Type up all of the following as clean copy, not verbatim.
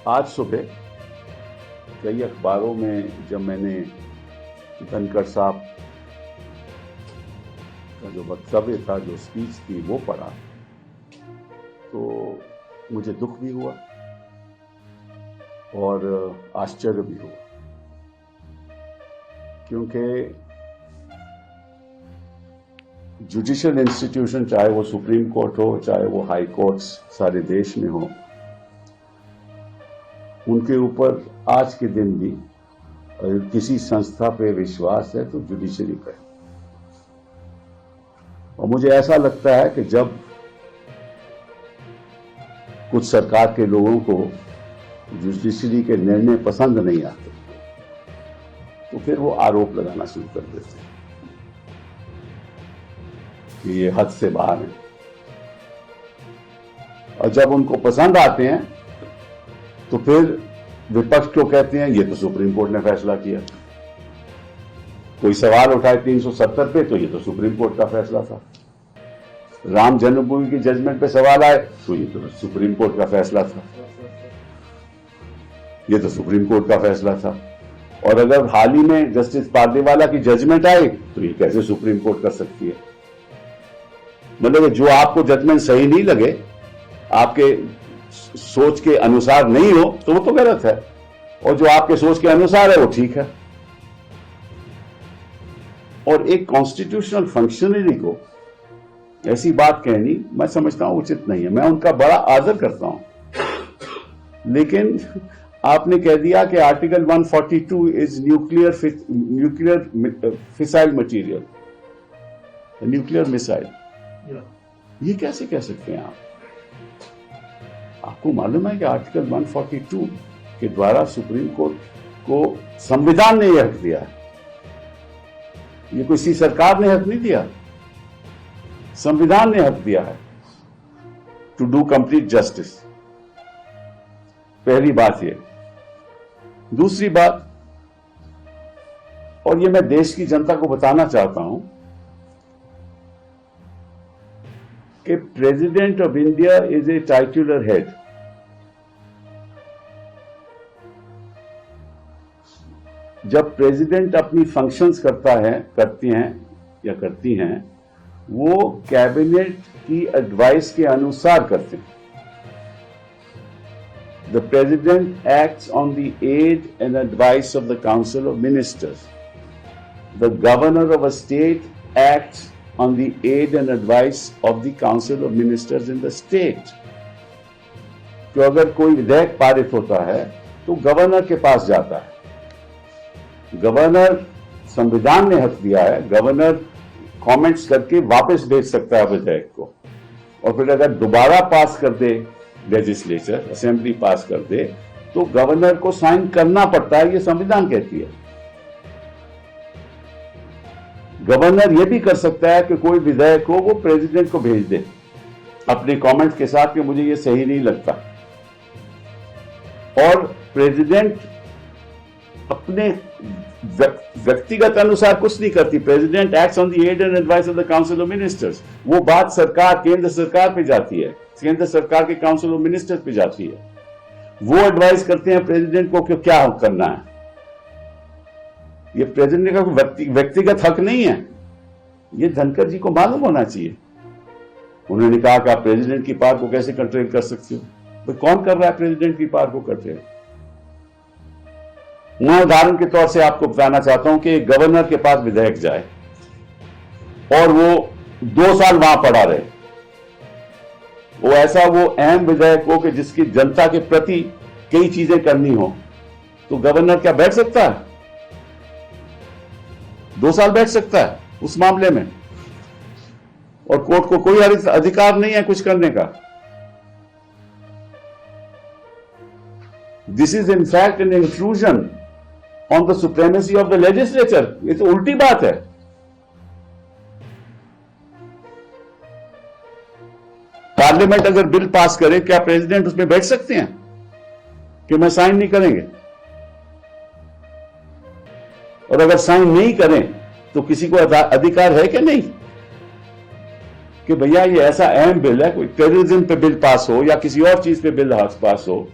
आज सुबह कई अखबारों में जब मैंने धनखड़ साहब का जो वक्तव्य था, जो स्पीच थी, वो पढ़ा तो मुझे दुख भी हुआ और आश्चर्य भी हुआ, क्योंकि जुडिशियल इंस्टीट्यूशन, चाहे वो सुप्रीम कोर्ट हो, चाहे वो हाई कोर्ट्स सारे देश में हो, उनके ऊपर आज के दिन भी अगर किसी संस्था पे विश्वास है तो जुडिशरी पे। और मुझे ऐसा लगता है कि जब कुछ सरकार के लोगों को जुडिशरी के निर्णय पसंद नहीं आते तो फिर वो आरोप लगाना शुरू कर देते हैं कि ये हद से बाहर है, और जब उनको पसंद आते हैं तो फिर विपक्ष को कहते हैं ये तो सुप्रीम कोर्ट ने फैसला किया। कोई सवाल उठाए 370 पे तो ये तो सुप्रीम कोर्ट का फैसला था। राम जन्मभूमि की जजमेंट पे सवाल आए तो ये तो सुप्रीम कोर्ट का फैसला था, ये तो सुप्रीम कोर्ट का फैसला था। और अगर हाल ही में जस्टिस पारदेवाला की जजमेंट आई तो ये कैसे सुप्रीम कोर्ट कर सकती है। मतलब जो आपको जजमेंट सही नहीं लगे, आपके सोच के अनुसार नहीं हो तो वो तो गलत है, और जो आपके सोच के अनुसार है वो ठीक है। और एक कॉन्स्टिट्यूशनल फंक्शनरी को ऐसी बात कहनी मैं समझता हूं उचित नहीं है। मैं उनका बड़ा आदर करता हूं, लेकिन आपने कह दिया कि article 142 is nuclear fissile material, nuclear missile. ये कैसे कह सकते हैं आप? आपको मालूम है कि आर्टिकल 142 के द्वारा सुप्रीम कोर्ट को संविधान ने यह हक दिया है। ये किसी सरकार ने हक नहीं दिया, संविधान ने हक दिया है टू डू कंप्लीट जस्टिस। पहली बात ये। दूसरी बात, और ये मैं देश की जनता को बताना चाहता हूं कि president of India is a titular head. जब प्रेसिडेंट अपनी फंक्शंस करती हैं, वो कैबिनेट की एडवाइस के अनुसार करते हैं। The president acts on the aid and advice of the council of ministers. The governor of a state acts on the aid and advice of the council of ministers in the state। तो अगर कोई विधेयक पारित होता है तो governor के पास जाता है। गवर्नर, संविधान ने हक दिया है, गवर्नर कमेंट्स करके वापस भेज सकता है विधेयक को, और फिर अगर दोबारा पास कर दे लेजिस्लेचर, असेंबली पास कर दे, तो गवर्नर को साइन करना पड़ता है, ये संविधान कहती है। गवर्नर यह भी कर सकता है कि कोई विधेयक को वो प्रेसिडेंट को भेज दे अपने कमेंट्स के साथ कि मुझे ये सही नहीं लगता, और प्रेसिडेंट अपने व्यक्तिगत अनुसार कुछ नहीं करती। President acts on the aid and advice of the council of ministers. वो बात सरकार, केंद्र सरकार पे जाती है, केंद्र सरकार के काउंसिल ऑफ मिनिस्टर्स पे जाती है। वो एडवाइस करते हैं प्रेसिडेंट को कि क्या करना है। ये प्रेसिडेंट का व्यक्तिगत हक नहीं है, ये धनखड़ जी को मालूम होना चाहिए। उन्होंने कहा कि आप प्रेसिडेंट की पावर को कैसे कंट्रोल कर सकते हो? तो कौन कर रहा है प्रेसिडेंट की पावर को कंट्रोल? मैं उदाहरण के तौर से आपको बताना चाहता हूं कि गवर्नर के पास विधेयक जाए और वो 2 साल वहां पड़ा रहे, वो अहम विधेयक हो कि जिसकी जनता के प्रति कई चीजें करनी हो, तो गवर्नर क्या बैठ सकता है? 2 साल बैठ सकता है उस मामले में, और कोर्ट को कोई अधिकार नहीं है कुछ करने का। This is in fact an intrusion on the supremacy of the legislature. ये तो उल्टी बात है। पार्लियामेंट अगर बिल पास करे, क्या प्रेसिडेंट उसमें बैठ सकते हैं कि मैं साइन नहीं करेंगे? और अगर साइन नहीं करें तो किसी को अधिकार है कि नहीं कि भैया ये ऐसा अहम बिल है, कोई टेररिज्म पे बिल पास हो या किसी और चीज पे बिल पास हो,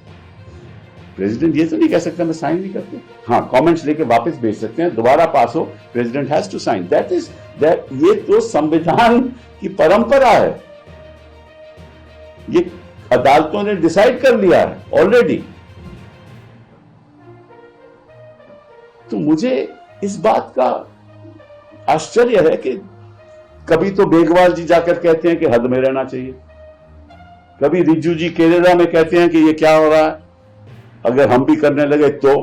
प्रेसिडेंट ये तो नहीं कह सकता मैं साइन नहीं करता। हाँ, कमेंट्स लेके वापस भेज सकते हैं, दोबारा पास हो, president has to sign. That ये तो संविधान की परंपरा है, ये अदालतों ने डिसाइड कर लिया है ऑलरेडी। तो मुझे इस बात का आश्चर्य है कि कभी तो बेगवाल जी जाकर कहते हैं कि हद में रहना चाहिए, कभी रिज्जू जी केरला में कहते हैं कि ये क्या हो रहा है, अगर हम भी करने लगे तो,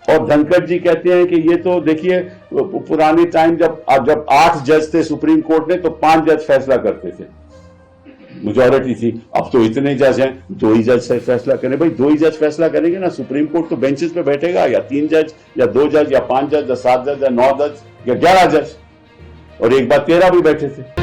और धनखड़ जी कहते हैं कि ये तो देखिए पुराने टाइम जब 8 जज थे सुप्रीम कोर्ट में तो 5 जज फैसला करते थे, मेजॉरिटी थी, अब तो इतने जज हैं 2 ही जज फैसला करें। भाई 2 ही जज फैसला करेंगे ना, सुप्रीम कोर्ट तो बेंचेस पे बैठेगा, या 3 जज या 2 जज या 5 जज या 7 जज या 9 जज या 11 जज, और एक बार 13 भी बैठे थे।